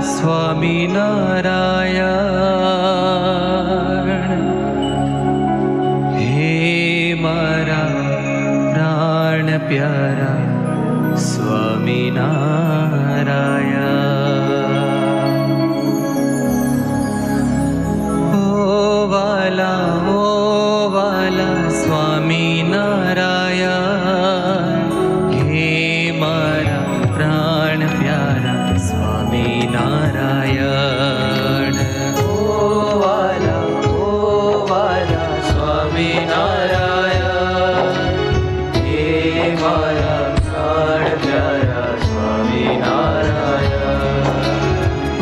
સ્વામિનારાયણ. હે મારા પ્રાણ પ્યારા સ્વામિનારાયણ. ઓ વાલા સ્વામિનારાયણ. હે મારા પ્રાણ પ્યારા સ્વામિનારાયણ. ઓ વાલા સ્વામિનારાયણ. હે મારા પ્રાણ પ્યારા સ્વામિનારાયણ.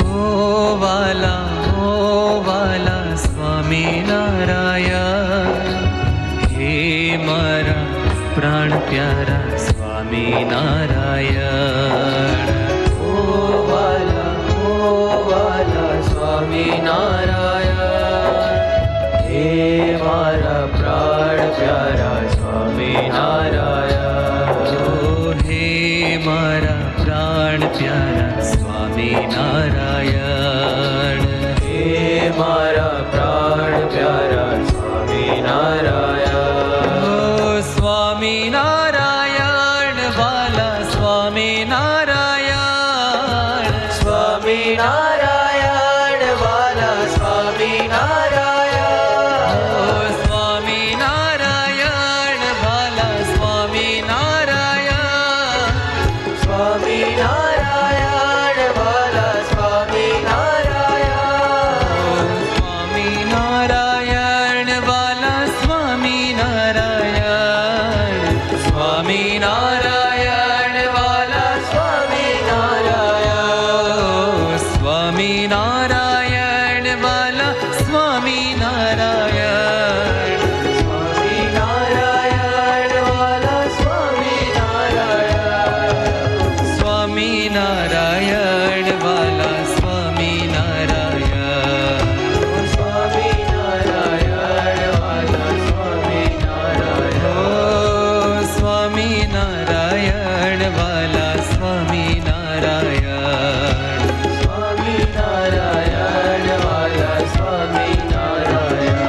ઓ વાલા સ્વામિનારાયણ. હે મારા પ્રાણ પ્યારા સ્વામિનારાયણ. ઓ વાલા સ્વામિનારાયણ. હે મારા પ્રાણ પ્યારા સ્વામિનારાયણ. હે મારા પ્રાણ પ્યારા સ્વામિનારાયણ. હે મારા પ્રાણ પ્યારા સ્વામિનારાયણ. સ્વામિનારાયણ વાલા સ્વામિનારાયણ. સ્વામિનારાયણ વાલા સ્વામિનારાયણ. સ્વામિનારાયણ વાલા સ્વામિનારાયણ. સ્વામિનારાયણ વાલા સ્વામિનારાયણ. સ્વામિનારાયણ વાલા સ્વામિનારાયણ. સ્વામિનારાયણ વાલા સ્વામિનારાયણ. સ્વામિનારાયણ વાલા સ્વામિનારાયણ. સ્વામિનારાયણ વાલા સ્વામિનારાયણ. સ્વામિનારાયણ વાલા સ્વામિનારાયણ. સ્વામિનારાયણ વાલા સ્વામિનારાયણ. સ્વામિનારાયણ વાલા સ્વામિનારાયણ. સ્વામિનારાયણ વાલા સ્વામિનારાયણ.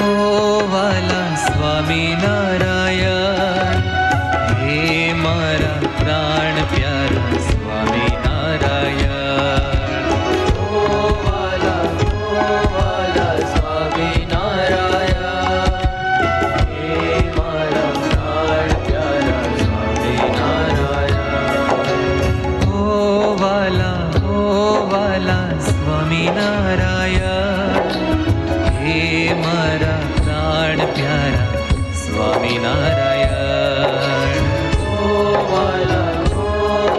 ઓ વાલા સ્વામિનારાયણ. હે મારા પ્રાણ પ્યારા સ્વામિનારાયણ. ઓ વાલા સ્વામિનારાયણ. હે મારા પ્રાણ પ્યારા સ્વામિનારાયણ. ઓ વાલા સ્વામિનારાયણ. હે મારા પ્રાણ પ્યારા સ્વામિનારાયણ. ઓ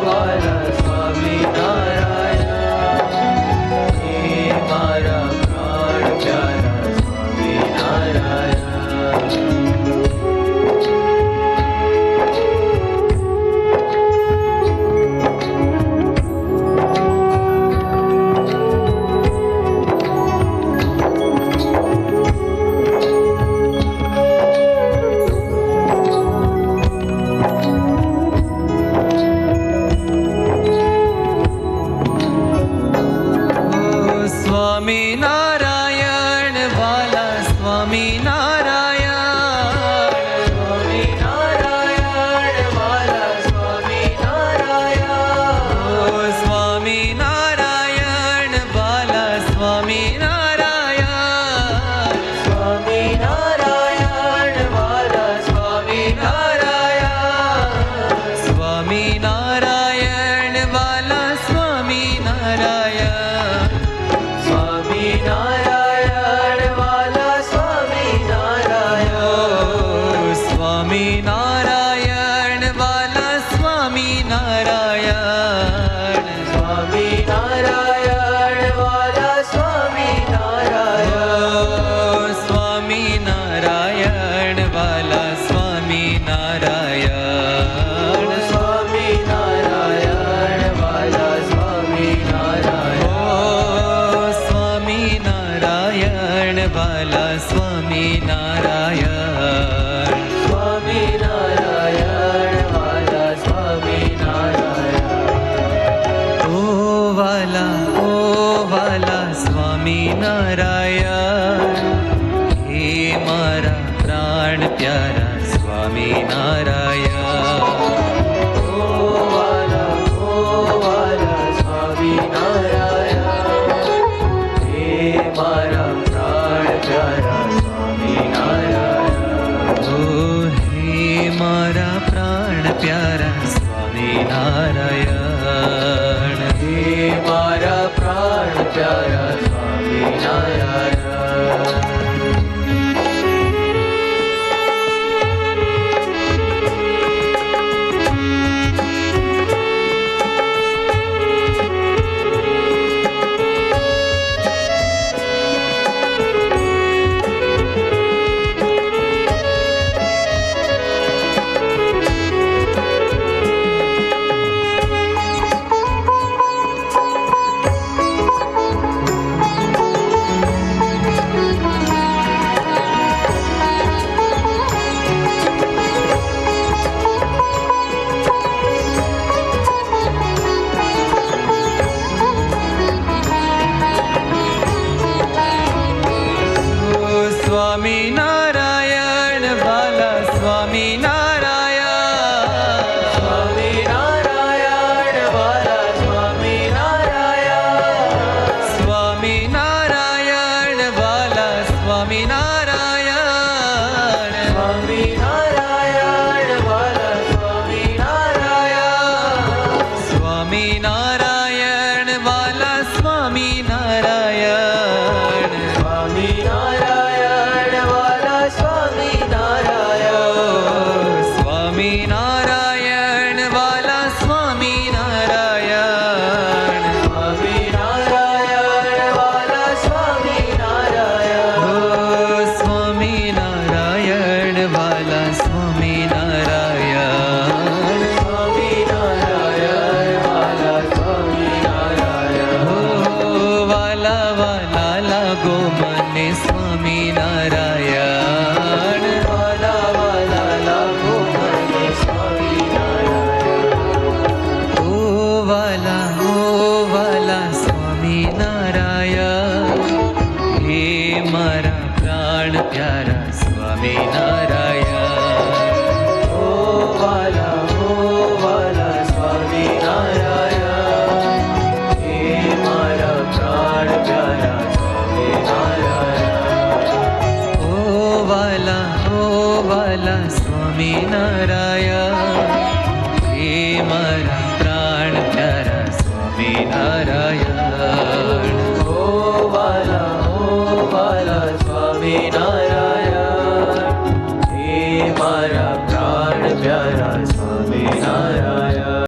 વાલા સ્વામિનારાયણ. હે મારા પ્રાણ પ્યારા સ્વામિનારાયણ. સ્વામિનારાયણ વાલા સ્વામિનારાયણ. સ્વામિનારાયણ વાલા સ્વામિનારાયણ. સ્વામિનારાયણ વાલા સ્વામિનારાયણ. સ્વામિનારાયણ વાલા સ્વામિનારાયણ. સ્વામિનારાયણ વાલા સ્વામિનારાયણ. સ્વામિનારાયણ વાલા સ્વામિનારાયણ. સ્વામિનારાયણ વાલા સ્વામિનારાયણ. સ્વામિનારાયણ વાલા સ્વામિનારાયણ. સ્વામિનારાયણ વાલા સ્વામિનારાયણ. સ્વામિનારાયણ વાલા સ્વામિનારાયણ. સ્વામિનારાયણ વાલા સ્વામિનારાયણ. પ્રાણ પ્યારા સ્વામી નારાયણ. ઓ વાલા સ્વામી નારાયણ, હે મારા પ્રાણ પ્યારા સ્વામી નારાયણ. ઓ હે મારા પ્રાણ પ્યારા સ્વામી નારાયણ. હે મારા પ્રાણ પ્યારા સ્વામી નારાયણ. સ્વામી નારાયણ વાલા સ્વામી નારાયણ. સ્વામી નારાયણ વાલા સ્વામી નારાયણ. સ્વામી નારાયણ વાલા સ્વામી નારાયણ. સ્વામી નારાયણ વાલા સ્વામી નારાયણ. સ્વામી નારાયણ વાલા સ્વામી નારાયણ. સ્વામી નારાયણ વાલા સ્વામી નારાયણ. સ્વામી નારાયણ વાલા સ્વામી નારાયણ. સ્વામી નારાયણ વાલા સ્વામી નારાયણ. સ્વામી નારાયણ વાલા સ્વામી નારાયણ. સ્વામી નારાયણ વાલા સ્વામી નારાયણ. વાલા વાલા લાગો મને સ્વામી નારાયણ. વાલા વાલા લાગો મને સ્વામી નારાયણ. ઓ વાલા સ્વામી નારાયણ. હે મારા પ્રાણ પ્યારા સ્વામી નારાયણ. ઓ વાલા સ્વામી નારાયણ, હે મારા પ્રાણ પ્યારા સ્વામી નારાયણ. ઓ વાલા સ્વામી નારાયણ. હે મારા પ્રાણ પ્યારા સ્વામી નારાયણ. ઓ વાલા સ્વામી નારાયણ, હે મારા પ્રાણ પ્યારા સ્વામી નારાયણ.